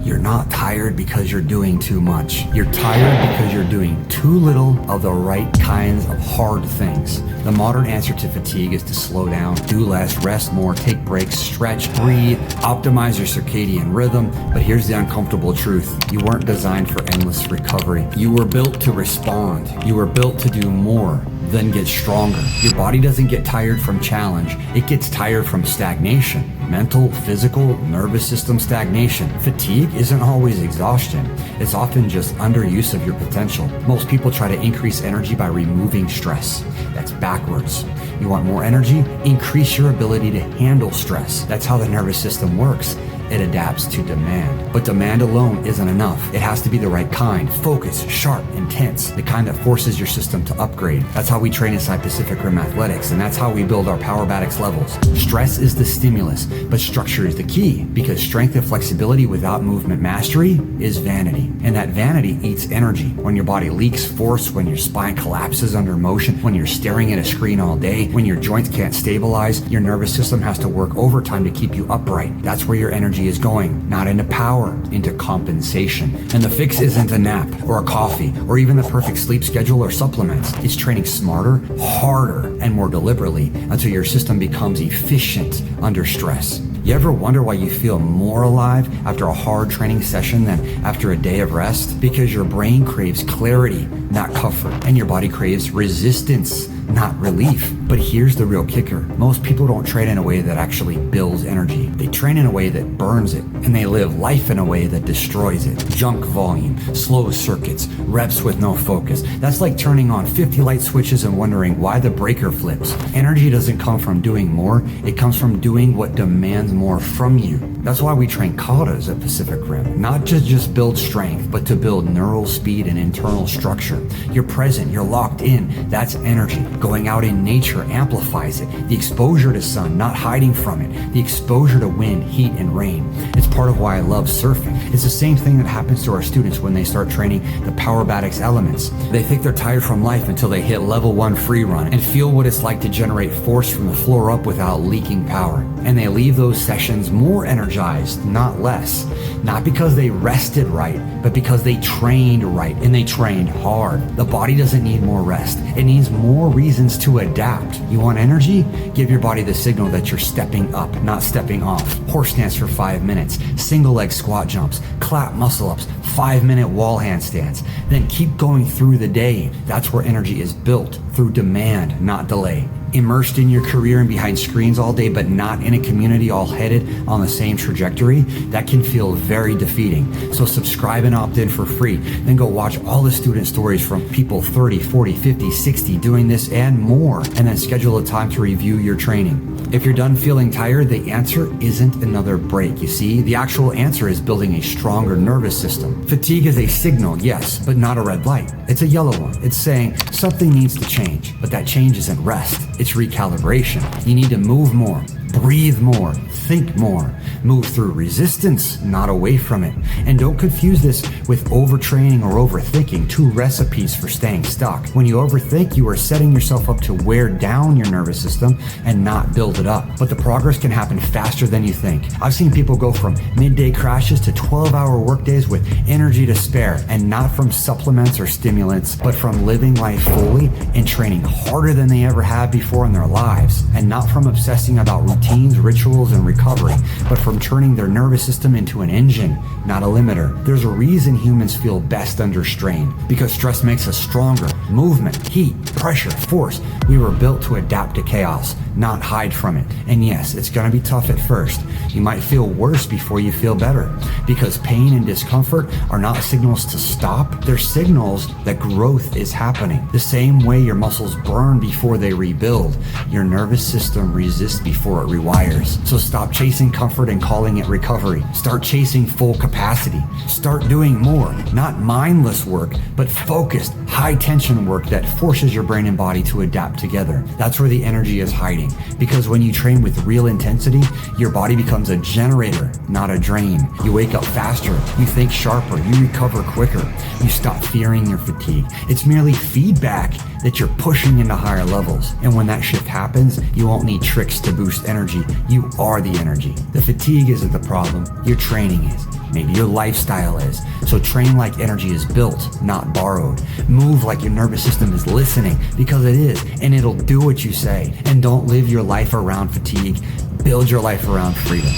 You're not tired because you're doing too much. You're tired because you're doing too little of the right kinds of hard things. The modern answer to fatigue is to slow down, do less, rest more, take breaks, stretch, breathe, optimize your circadian rhythm. But here's the uncomfortable truth. You weren't designed for endless recovery. You were built to respond. You were built to do more, then get stronger. Your body doesn't get tired from challenge. It gets tired from stagnation. Mental, physical, nervous system stagnation. Fatigue isn't always exhaustion. It's often just underuse of your potential. Most people try to increase energy by removing stress. That's backwards. You want more energy? Increase your ability to handle stress. That's how the nervous system works. It adapts to demand. But demand alone isn't enough. It has to be the right kind. Focused, sharp, intense. The kind that forces your system to upgrade. That's how we train inside Pacific Rim Athletics, and that's how we build our Powerbatics levels. Stress is the stimulus, but structure is the key, because strength and flexibility without movement mastery is vanity. And that vanity eats energy. When your body leaks force, when your spine collapses under motion, when you're staring at a screen all day, when your joints can't stabilize, your nervous system has to work overtime to keep you upright. That's where your energy is going, not into power, into compensation. And the fix isn't a nap or a coffee or even the perfect sleep schedule or supplements. It's training smarter, harder, and more deliberately until your system becomes efficient under stress. You ever wonder why you feel more alive after a hard training session than after a day of rest? Because your brain craves clarity, not comfort, and your body craves resistance, not relief. But here's the real kicker. Most people don't train in a way that actually builds energy. They train in a way that burns it, and they live life in a way that destroys it. Junk volume, slow circuits, reps with no focus. That's like turning on 50 light switches and wondering why the breaker flips. Energy doesn't come from doing more. It comes from doing what demands more from you. That's why we train katas at Pacific Rim. Not to just build strength, but to build neural speed and internal structure. You're present, you're locked in. That's energy. Going out in nature amplifies it. The exposure to sun, not hiding from it. The exposure to wind, heat, and rain. It's part of why I love surfing. It's the same thing that happens to our students when they start training the Powerbatics elements. They think they're tired from life until they hit level 1 free run and feel what it's like to generate force from the floor up without leaking power. And they leave those sessions more energized, not less. Not because they rested right, but because they trained right, and they trained hard. The body doesn't need more rest. It needs more reasons to adapt. You want energy? Give your body the signal that you're stepping up, not stepping off. Horse stance for 5 minutes, single leg squat jumps, clap muscle ups, 5-minute wall handstands. Then keep going through the day. That's where energy is built, through demand, not delay. Immersed in your career and behind screens all day, but not in a community all headed on the same trajectory, that can feel very defeating. So subscribe and opt in for free. Then go watch all the student stories from people 30, 40, 50, 60 doing this and more, and then schedule a time to review your training. If you're done feeling tired, the answer isn't another break. You see, the actual answer is building a stronger nervous system. Fatigue is a signal, yes, but not a red light. It's a yellow one. It's saying something needs to change, but that change isn't rest. It's recalibration. You need to move more, breathe more, think more, move through resistance, not away from it. And don't confuse this with overtraining or overthinking, two recipes for staying stuck. When you overthink, you are setting yourself up to wear down your nervous system and not build it up. But the progress can happen faster than you think. I've seen people go from midday crashes to 12-hour workdays with energy to spare, and not from supplements or stimulants, but from living life fully and training harder than they ever have before in their lives, and not from obsessing about routines, rituals, and recovery, but from turning their nervous system into an engine, not a limiter. There's a reason humans feel best under strain, because stress makes us stronger. Movement, heat, pressure, force. We were built to adapt to chaos, not hide from it. And yes, it's going to be tough at first. You might feel worse before you feel better, because pain and discomfort are not signals to stop. They're signals that growth is happening. The same way your muscles burn before they rebuild, your nervous system resists before it rewires. So stop chasing comfort and calling it recovery. Start chasing full capacity. Start doing more, not mindless work, but focused, high tension work that forces your brain and body to adapt together. That's where the energy is hiding, because when you train with real intensity, your body becomes a generator, not a drain. You wake up faster, you think sharper, you recover quicker, you stop fearing your fatigue. It's merely feedback that you're pushing into higher levels. And when that shift happens, you won't need tricks to boost energy. You are the energy. The fatigue isn't the problem. Your training is. Maybe your lifestyle is. So train like energy is built, not borrowed. Move like your nervous system is listening, because it is, and it'll do what you say. And don't live your life around fatigue. Build your life around freedom.